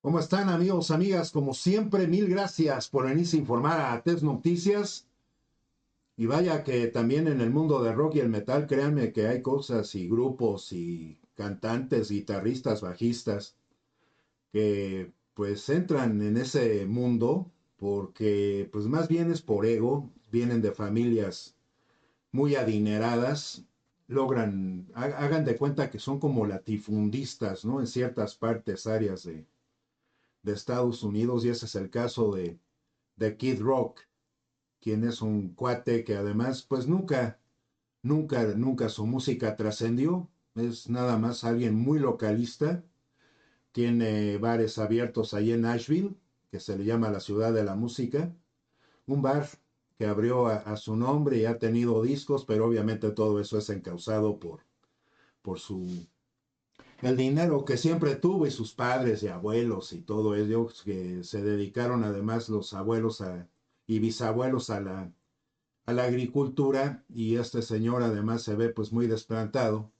¿Cómo están amigos, amigas? Como siempre, mil gracias por venirse a informar a Test Noticias. Y vaya que también en el mundo del rock y el metal, créanme que hay cosas y grupos y cantantes, guitarristas, bajistas, que pues entran en ese mundo porque pues más bien es por ego, vienen de familias muy adineradas, hagan de cuenta que son como latifundistas, ¿no? En ciertas partes, áreas de Estados Unidos, y ese es el caso de Kid Rock, quien es un cuate que además pues nunca su música trascendió, es nada más alguien muy localista, tiene bares abiertos ahí en Nashville, que se le llama la ciudad de la música, un bar que abrió a su nombre y ha tenido discos, pero obviamente todo eso es encausado por el dinero que siempre tuvo y sus padres y abuelos y todo ello, que se dedicaron además los abuelos y bisabuelos a la agricultura, y este señor además se ve pues muy desplantado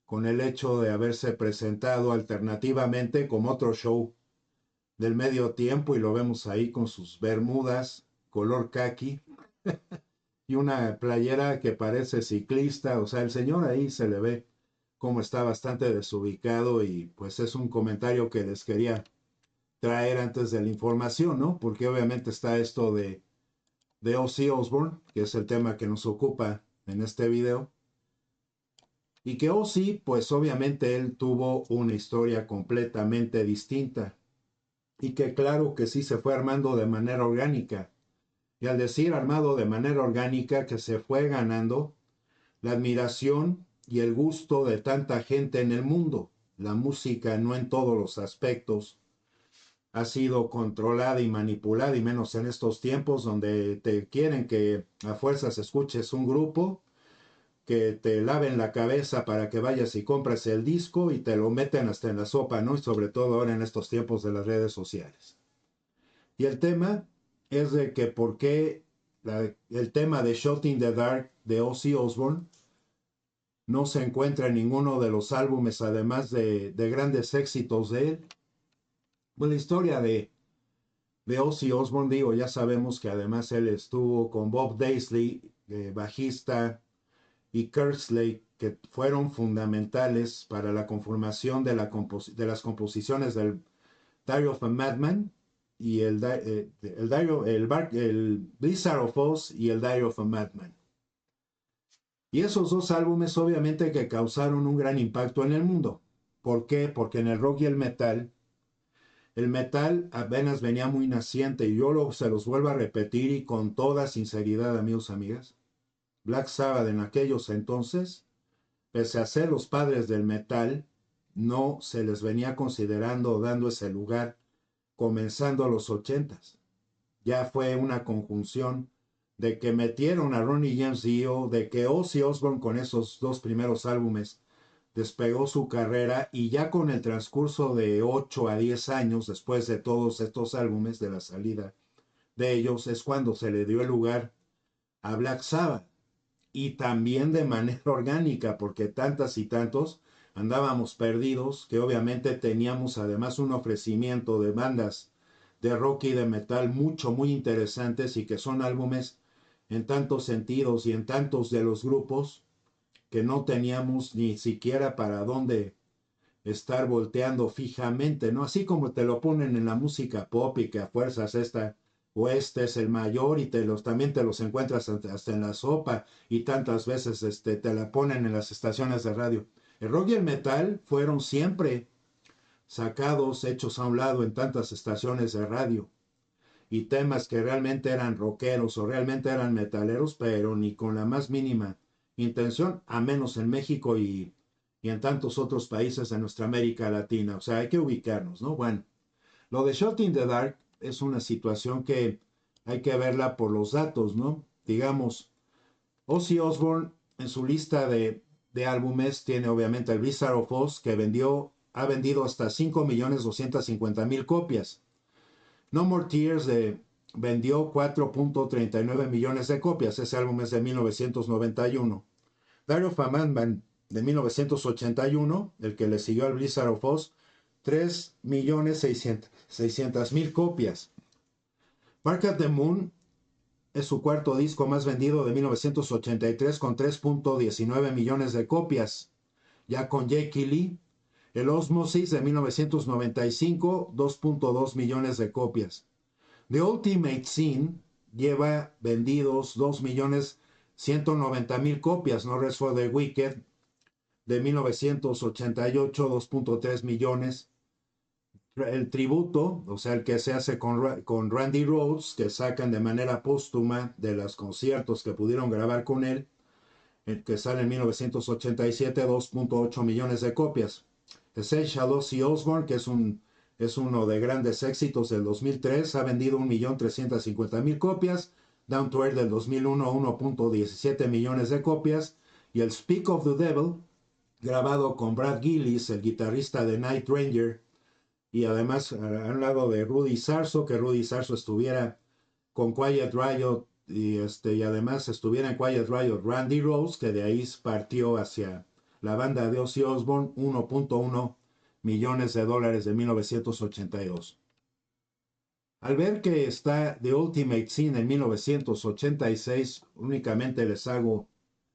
con el hecho de haberse presentado alternativamente como otro show del medio tiempo, y lo vemos ahí con sus bermudas color khaki y una playera que parece ciclista. O sea, el señor ahí se le ve como está bastante desubicado, y pues es un comentario que les quería traer antes de la información, ¿no? Porque obviamente está esto de Ozzy Osbourne, que es el tema que nos ocupa en este video, y que Ozzy, pues obviamente él tuvo una historia completamente distinta, y que claro que sí se fue armando de manera orgánica, y al decir armado de manera orgánica, que se fue ganando la admiración y el gusto de tanta gente en el mundo. La música no en todos los aspectos ha sido controlada y manipulada, y menos en estos tiempos donde te quieren que a fuerzas escuches un grupo, que te laven la cabeza para que vayas y compres el disco y te lo meten hasta en la sopa, ¿no? Y sobre todo ahora en estos tiempos de las redes sociales. Y el tema es de que por qué el tema de Shot in the Dark de Ozzy Osbourne no se encuentra en ninguno de los álbumes, además de grandes éxitos de él. Pues la historia de Ozzy Osbourne, digo, ya sabemos que además él estuvo con Bob Daisley, bajista, y Kerslake, que fueron fundamentales para la conformación de las composiciones del Diary of a Madman y el Blizzard of Oz y el Diary of a Madman. Y esos dos álbumes obviamente que causaron un gran impacto en el mundo. ¿Por qué? Porque en el rock y el metal apenas venía muy naciente, y se los vuelvo a repetir y con toda sinceridad, amigos, amigas. Black Sabbath en aquellos entonces, pese a ser los padres del metal, no se les venía considerando o dando ese lugar comenzando a los ochentas. Ya fue una conjunción de que metieron a Ronnie James Dio, de que Ozzy Osbourne con esos dos primeros álbumes despegó su carrera, y ya con el transcurso de 8 a 10 años después de todos estos álbumes, de la salida de ellos, es cuando se le dio el lugar a Black Sabbath, y también de manera orgánica, porque tantas y tantos andábamos perdidos, que obviamente teníamos además un ofrecimiento de bandas de rock y de metal muy interesantes, y que son álbumes en tantos sentidos y en tantos de los grupos que no teníamos ni siquiera para dónde estar volteando fijamente, ¿no? Así como te lo ponen en la música pop, y que a fuerzas esta o este es el mayor, y también te los encuentras hasta en la sopa, y tantas veces te la ponen en las estaciones de radio. El rock y el metal fueron siempre sacados, hechos a un lado en tantas estaciones de radio, y temas que realmente eran rockeros o realmente eran metaleros, pero ni con la más mínima intención, a menos en México y en tantos otros países de nuestra América Latina. O sea, hay que ubicarnos, ¿no? Bueno, lo de Shot in the Dark es una situación que hay que verla por los datos, ¿no? Digamos, Ozzy Osbourne en su lista de álbumes tiene obviamente el Blizzard of Oz, que ha vendido hasta 5.250.000 copias. No More Tears vendió 4.39 millones de copias. Ese álbum es de 1991. Diary of a Madman de 1981, el que le siguió al Blizzard of Oz, 3.600.000 copias. Bark at the Moon es su cuarto disco más vendido de 1983 con 3.19 millones de copias. Ya con Jake Lee, el Osmosis de 1995, 2.2 millones de copias. The Ultimate Sin lleva vendidos 2.190.000 copias. No Rest for the Wicked de 1988, 2.3 millones. El tributo, o sea, el que se hace con Randy Rhoads, que sacan de manera póstuma de los conciertos que pudieron grabar con él, el que sale en 1987, 2.8 millones de copias. Essential Ozzy Osbourne, que es uno de grandes éxitos del 2003, ha vendido 1.350.000 copias. Down to Earth del 2001, 1.17 millones de copias. Y el Speak of the Devil, grabado con Brad Gillis, el guitarrista de Night Ranger, y además a un lado de Rudy Sarzo, que Rudy Sarzo estuviera con Quiet Riot y además estuviera en Quiet Riot Randy Rhoads, que de ahí partió hacia la banda de Ozzy Osbourne, 1.1 millones de dólares de 1982. Al ver que está The Ultimate Sin en 1986, únicamente les hago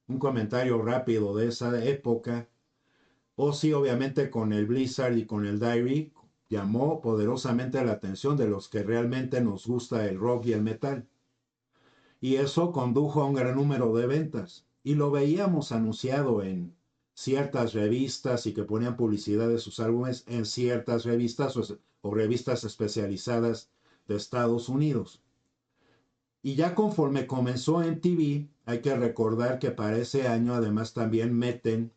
un comentario rápido de esa época. Ozzy, obviamente, con el Blizzard y con el Diary, llamó poderosamente la atención de los que realmente nos gusta el rock y el metal. Y eso condujo a un gran número de ventas. Y lo veíamos anunciado en ciertas revistas y que ponían publicidad de sus álbumes en ciertas revistas o revistas especializadas de Estados Unidos. Y ya conforme comenzó MTV, hay que recordar que para ese año además también meten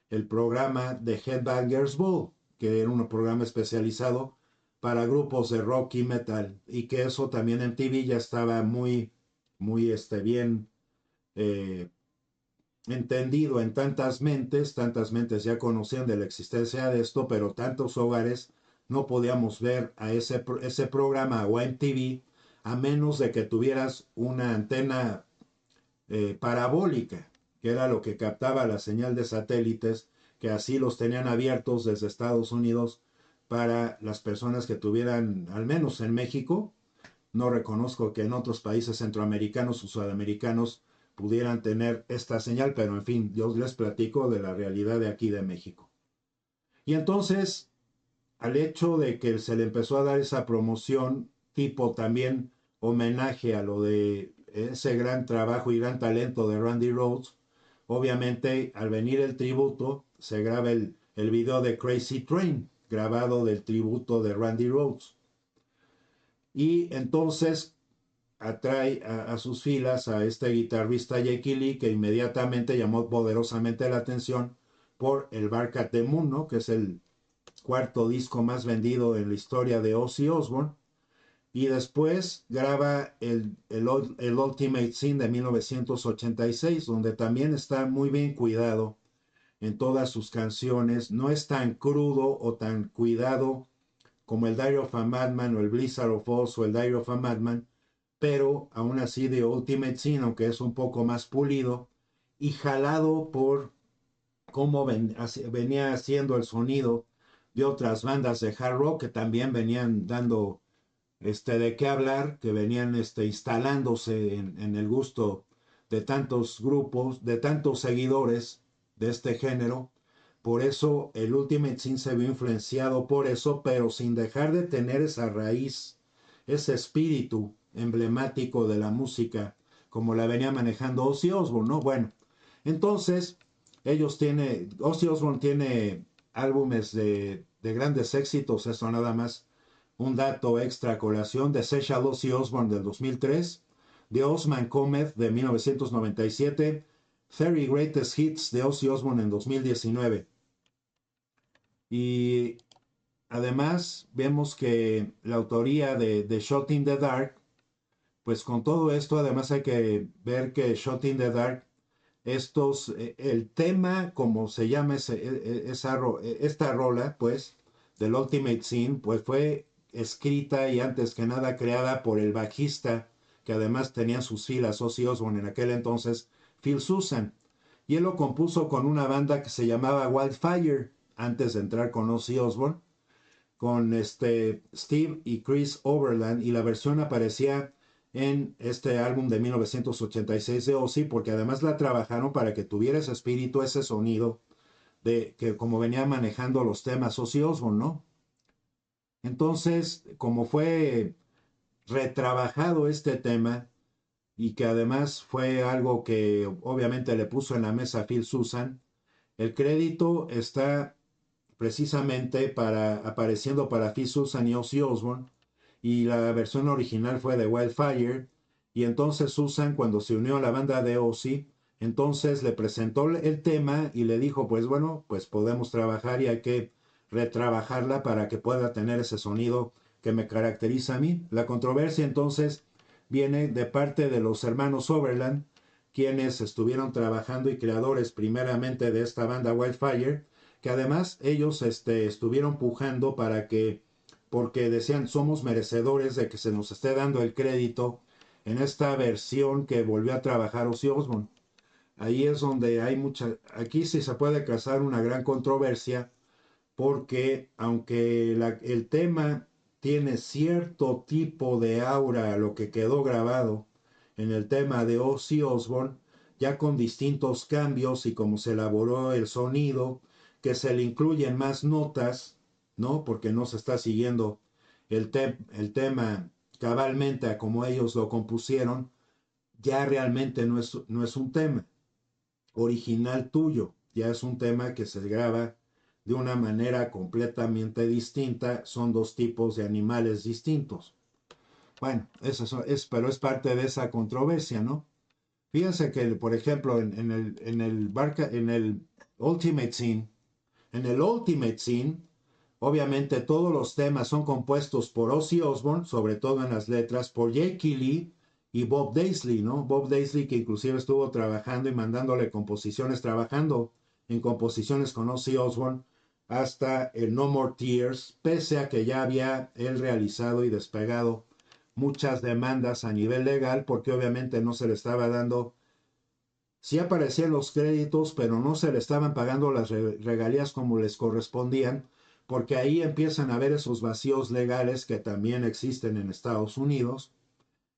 el programa de Headbangers Ball, que era un programa especializado para grupos de rock y metal, y que eso también en MTV ya estaba muy bien entendido en tantas mentes ya conocían de la existencia de esto, pero tantos hogares no podíamos ver a ese programa o a MTV a menos de que tuvieras una antena parabólica, que era lo que captaba la señal de satélites, que así los tenían abiertos desde Estados Unidos para las personas que tuvieran, al menos en México. No reconozco que en otros países centroamericanos o sudamericanos pudieran tener esta señal, pero en fin, yo les platico de la realidad de aquí de México. Y entonces, al hecho de que se le empezó a dar esa promoción, tipo también homenaje a lo de ese gran trabajo y gran talento de Randy Rhoads, obviamente al venir el tributo, se graba el video de Crazy Train, grabado del tributo de Randy Rhoads. Y entonces atrae a sus filas a este guitarrista Jake Lee, que inmediatamente llamó poderosamente la atención por el Bark at the Moon, ¿no? Que es el cuarto disco más vendido en la historia de Ozzy Osbourne. Y después graba el Ultimate Sin de 1986, donde también está muy bien cuidado en todas sus canciones. No es tan crudo o tan cuidado como el Diary of a Madman o el Blizzard of Oz o el Diary of a Madman, pero aún así de Ultimate Sin, aunque es un poco más pulido y jalado por cómo venía haciendo el sonido de otras bandas de hard rock que también venían dando de qué hablar, que venían instalándose en el gusto de tantos grupos, de tantos seguidores de este género. Por eso el Ultimate Sin se vio influenciado por eso, pero sin dejar de tener esa raíz, ese espíritu emblemático de la música, como la venía manejando Ozzy Osbourne, ¿no? Bueno, entonces Ozzy Osbourne tiene álbumes de grandes éxitos, eso nada más un dato extra a colación, de Essential Ozzy Osbourne del 2003, de Osman Cometh de 1997, 30 Greatest Hits de Ozzy Osbourne en 2019. Y además vemos que la autoría de Shot in the Dark, pues con todo esto además hay que ver que Shot in the Dark, el tema, como se llama esta rola, pues, del Ultimate Sin, pues fue escrita y antes que nada creada por el bajista, que además tenía en sus filas Ozzy Osbourne en aquel entonces, Phil Susan. Y él lo compuso con una banda que se llamaba Wildfire, antes de entrar con Ozzy Osbourne. con Steve y Chris Overland, y la versión aparecía en este álbum de 1986 de Ozzy, porque además la trabajaron para que tuviera ese espíritu, ese sonido de que como venía manejando los temas Ozzy Osbourne, ¿no? Entonces, como fue retrabajado este tema y que además fue algo que obviamente le puso en la mesa Phil Susan, el crédito está precisamente apareciendo para Phil Susan y Ozzy Osbourne, y la versión original fue de Wildfire, y entonces Susan, cuando se unió a la banda de Ozzy, entonces le presentó el tema y le dijo, pues bueno, pues podemos trabajar y hay que retrabajarla para que pueda tener ese sonido que me caracteriza a mí. La controversia entonces viene de parte de los hermanos Overland, quienes estuvieron trabajando y creadores primeramente de esta banda Wildfire, que además ellos estuvieron pujando para que, porque decían, somos merecedores de que se nos esté dando el crédito en esta versión que volvió a trabajar Ozzy Osbourne. Ahí es donde hay mucha, aquí sí se puede causar una gran controversia, porque aunque el tema tiene cierto tipo de aura a lo que quedó grabado en el tema de Ozzy Osbourne, ya con distintos cambios y como se elaboró el sonido, que se le incluyen más notas, ¿no? Porque no se está siguiendo el tema cabalmente a como ellos lo compusieron, ya realmente no es un tema original tuyo, ya es un tema que se graba de una manera completamente distinta, son dos tipos de animales distintos. Bueno, pero es parte de esa controversia, ¿no? Fíjense que, por ejemplo, en el Ultimate Scene, obviamente todos los temas son compuestos por Ozzy Osbourne, sobre todo en las letras, por Jake Lee y Bob Daisley, ¿no? Bob Daisley, que inclusive estuvo trabajando y mandándole composiciones, trabajando en composiciones con Ozzy Osbourne hasta el No More Tears, pese a que ya había él realizado y despegado muchas demandas a nivel legal, porque obviamente no se le estaba dando, sí aparecían los créditos, pero no se le estaban pagando las regalías como les correspondían, porque ahí empiezan a haber esos vacíos legales que también existen en Estados Unidos,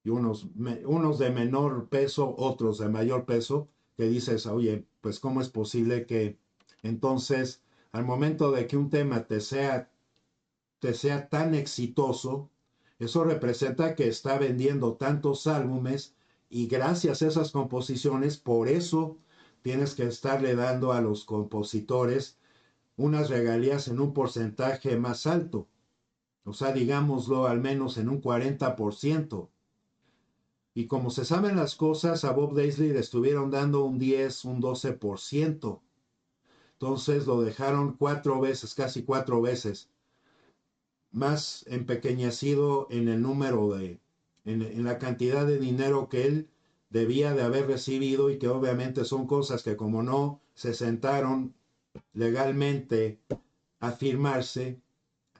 y unos de menor peso, otros de mayor peso, que dices, oye, pues cómo es posible que entonces al momento de que un tema te sea tan exitoso, eso representa que está vendiendo tantos álbumes, y gracias a esas composiciones, por eso tienes que estarle dando a los compositores unas regalías en un porcentaje más alto. O sea, digámoslo al menos en un 40%. Y como se saben las cosas, a Bob Daisley le estuvieron dando un 10, un 12%. Entonces lo dejaron cuatro veces, casi cuatro veces más empequeñecido en el número en la cantidad de dinero que él debía de haber recibido, y que obviamente son cosas que como no se sentaron legalmente a firmarse,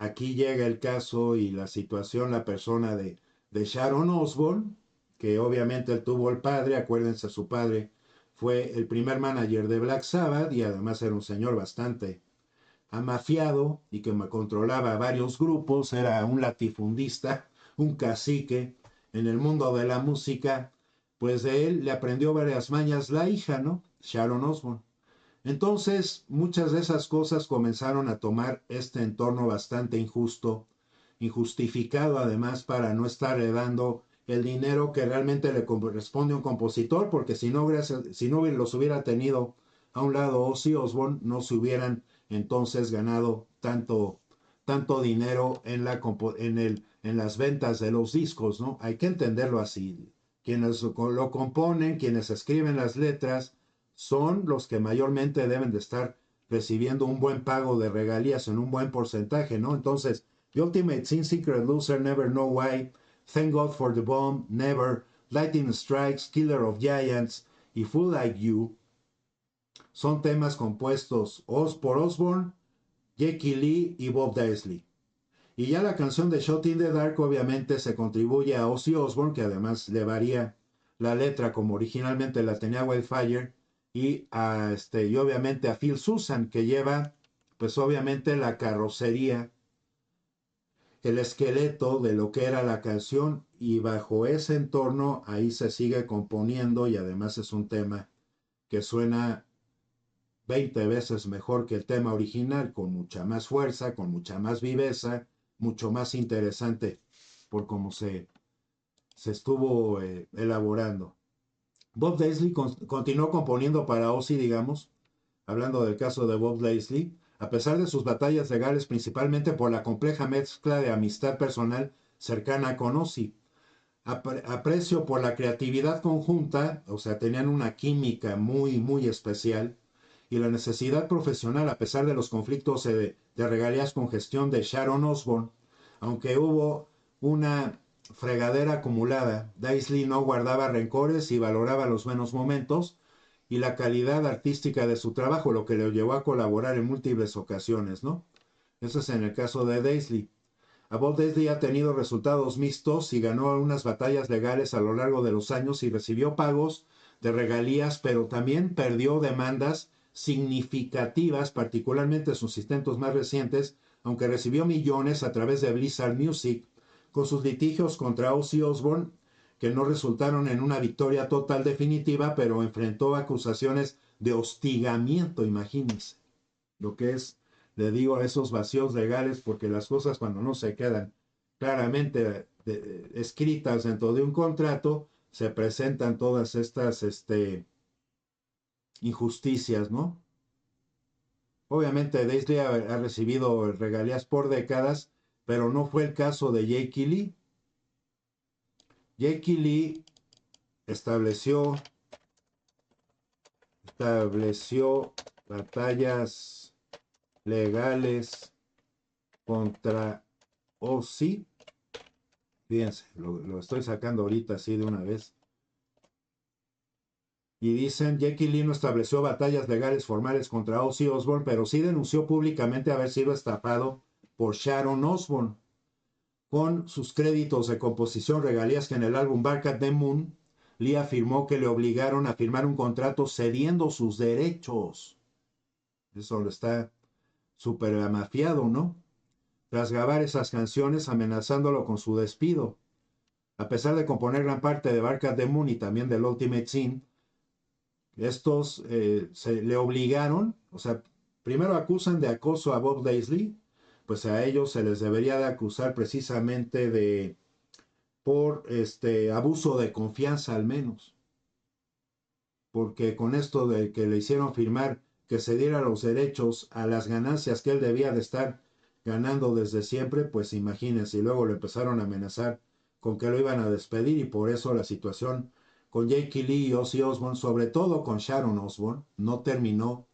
aquí llega el caso y la situación, la persona de Sharon Osbourne, que obviamente él tuvo el padre, acuérdense, su padre fue el primer manager de Black Sabbath y además era un señor bastante amafiado y que me controlaba varios grupos, era un latifundista, un cacique en el mundo de la música. Pues de él le aprendió varias mañas la hija, ¿no? Sharon Osbourne. Entonces, muchas de esas cosas comenzaron a tomar este entorno bastante injusto, injustificado además, para no estarle dando el dinero que realmente le corresponde a un compositor, porque si no los hubiera tenido a un lado Ozzy Osbourne, no se hubieran entonces ganado tanto dinero en las ventas de los discos, ¿no? Hay que entenderlo así. Quienes lo componen, quienes escriben las letras, son los que mayormente deben de estar recibiendo un buen pago de regalías en un buen porcentaje, ¿no? Entonces, The Ultimate Sin Secret Loser, Never Know Why, Thank God for the Bomb, Never, Lightning Strikes, Killer of Giants y Fool Like You son temas compuestos por Osbourne, Jackie Lee y Bob Daisley. Y ya la canción de Shot in the Dark obviamente se contribuye a Ozzy Osbourne, que además le varía la letra como originalmente la tenía Wildfire, y obviamente a Phil Susan, que lleva pues obviamente la carrocería el esqueleto de lo que era la canción y bajo ese entorno ahí se sigue componiendo y además es un tema que suena 20 veces mejor que el tema original, con mucha más fuerza, con mucha más viveza, mucho más interesante por cómo se estuvo elaborando. Bob Daisley continuó componiendo para Ozzy, digamos, hablando del caso de Bob Daisley, a pesar de sus batallas legales, principalmente por la compleja mezcla de amistad personal cercana con Ozzy. Aprecio por la creatividad conjunta, o sea, tenían una química muy, muy especial, y la necesidad profesional, a pesar de los conflictos de regalías con gestión de Sharon Osbourne, aunque hubo una fregadera acumulada, Daisley no guardaba rencores y valoraba los buenos momentos y la calidad artística de su trabajo, lo que le llevó a colaborar en múltiples ocasiones, ¿no? Eso es en el caso de Daisley. Bob Daisley ha tenido resultados mixtos y ganó unas batallas legales a lo largo de los años y recibió pagos de regalías, pero también perdió demandas significativas, particularmente sus intentos más recientes, aunque recibió millones a través de Blizzard Music, con sus litigios contra Ozzy Osbourne, que no resultaron en una victoria total definitiva, pero enfrentó acusaciones de hostigamiento, imagínense lo que es, le digo, a esos vacíos legales, porque las cosas cuando no se quedan claramente escritas dentro de un contrato, se presentan todas estas injusticias, ¿no? Obviamente Daisley ha recibido regalías por décadas, pero no fue el caso de Jake Lee. Jake Lee estableció batallas legales contra Ozzy. Fíjense, lo estoy sacando ahorita así de una vez. Y dicen, Jake Lee no estableció batallas legales formales contra Ozzy Osbourne, pero sí denunció públicamente haber sido estafado por Sharon Osbourne. Con sus créditos de composición regalías que en el álbum Bark at the Moon, Lee afirmó que le obligaron a firmar un contrato cediendo sus derechos. Eso lo está súper amafiado, ¿no? Tras grabar esas canciones amenazándolo con su despido. A pesar de componer gran parte de Bark at the Moon y también del Ultimate Sin, estos se le obligaron, o sea, primero acusan de acoso a Bob Daisley, pues a ellos se les debería de acusar precisamente de por abuso de confianza al menos, porque con esto de que le hicieron firmar que se diera los derechos a las ganancias que él debía de estar ganando desde siempre, pues imagínense, y luego le empezaron a amenazar con que lo iban a despedir y por eso la situación con Jake Lee y Ozzy Osbourne, sobre todo con Sharon Osbourne, no terminó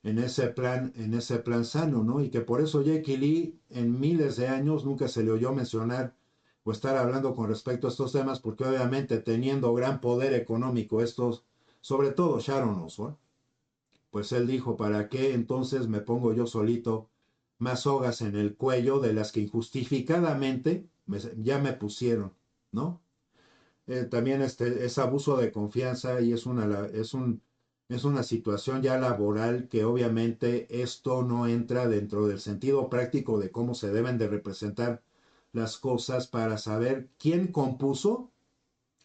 en ese plan sano, ¿no? Y que por eso Jake Lee en miles de años nunca se le oyó mencionar o estar hablando con respecto a estos temas, porque obviamente teniendo gran poder económico estos, sobre todo Sharon Osbourne, pues él dijo, ¿para qué entonces me pongo yo solito más sogas en el cuello de las que injustificadamente ya me pusieron, ¿no? También es abuso de confianza y es una situación ya laboral que obviamente esto no entra dentro del sentido práctico de cómo se deben de representar las cosas para saber quién compuso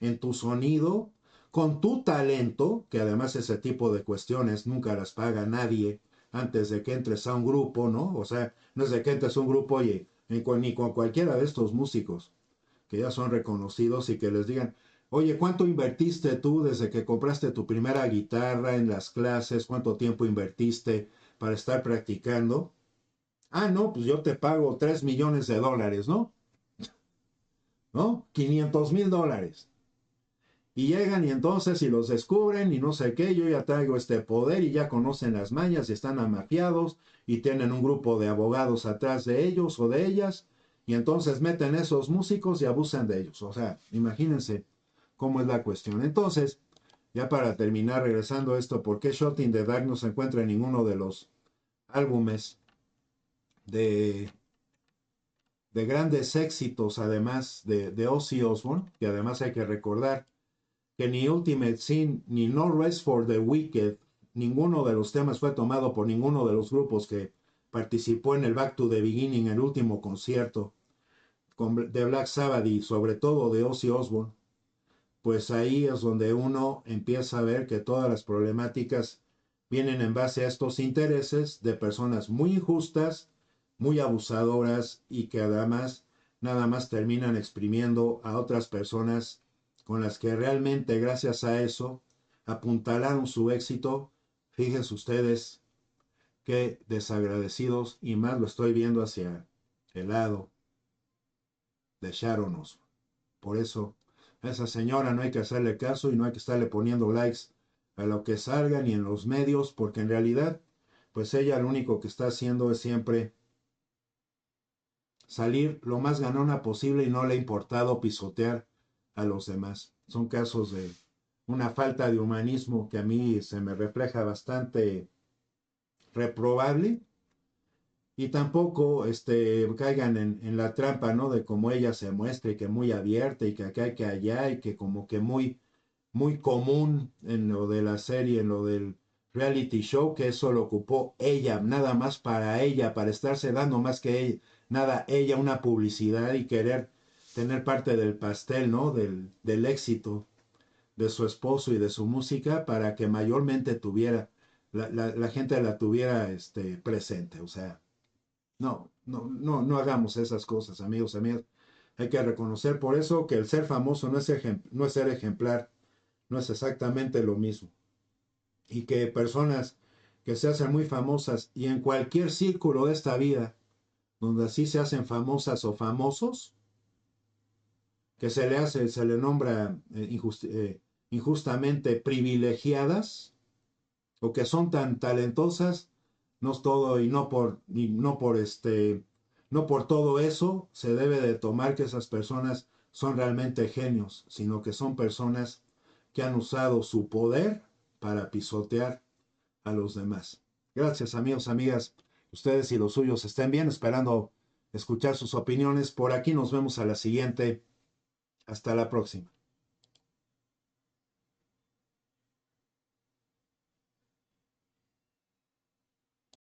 en tu sonido, con tu talento, que además ese tipo de cuestiones nunca las paga nadie antes de que entres a un grupo, ¿no? O sea, no es de que entres a un grupo, oye, ni con cualquiera de estos músicos que ya son reconocidos y que les digan, oye, ¿cuánto invertiste tú desde que compraste tu primera guitarra en las clases? ¿Cuánto tiempo invertiste para estar practicando? Ah, no, pues yo te pago 3 millones de dólares, ¿no? ¿No? 500,000 dólares. Y llegan y entonces y los descubren y no sé qué, yo ya traigo este poder y ya conocen las mañas y están amafiados y tienen un grupo de abogados atrás de ellos o de ellas y entonces meten esos músicos y abusan de ellos. O sea, imagínense cómo es la cuestión. Entonces, ya para terminar, regresando a esto, ¿por qué Shot in the Dark no se encuentra en ninguno de los álbumes de, de grandes éxitos, además de Ozzy Osbourne? Que además hay que recordar que ni Ultimate Sin ni No Rest for the Wicked, ninguno de los temas fue tomado por ninguno de los grupos que participó en el Back to the Beginning, el último concierto de Black Sabbath y sobre todo de Ozzy Osbourne, pues ahí es donde uno empieza a ver que todas las problemáticas vienen en base a estos intereses de personas muy injustas, muy abusadoras y que además nada más terminan exprimiendo a otras personas con las que realmente gracias a eso apuntalaron su éxito. Fíjense ustedes qué desagradecidos, y más lo estoy viendo hacia el lado de Sharon Osbourne. Por eso a esa señora no hay que hacerle caso y no hay que estarle poniendo likes a lo que salga ni en los medios, porque en realidad, pues ella lo único que está haciendo es siempre salir lo más ganona posible y no le ha importado pisotear a los demás. Son casos de una falta de humanismo que a mí se me refleja bastante reprobable. Y tampoco caigan en la trampa, ¿no? De cómo ella se muestra y que muy abierta y que acá y que allá y que como que muy común en lo de la serie, en lo del reality show, que eso lo ocupó ella, nada más para ella, para estarse dando más que ella, nada, ella una publicidad y querer tener parte del pastel, ¿no? Del éxito de su esposo y de su música para que mayormente tuviera, la gente la tuviera presente, o sea. No hagamos esas cosas, amigos, amigas. Hay que reconocer por eso que el ser famoso no es ser ejemplar, no es exactamente lo mismo. Y que personas que se hacen muy famosas y en cualquier círculo de esta vida, donde así se hacen famosas o famosos, que se le nombra injustamente privilegiadas, o que son tan talentosas, no es todo no por todo eso se debe de tomar que esas personas son realmente genios, sino que son personas que han usado su poder para pisotear a los demás. Gracias, amigos, amigas. Ustedes y los suyos estén bien, esperando escuchar sus opiniones. Por aquí nos vemos a la siguiente. Hasta la próxima.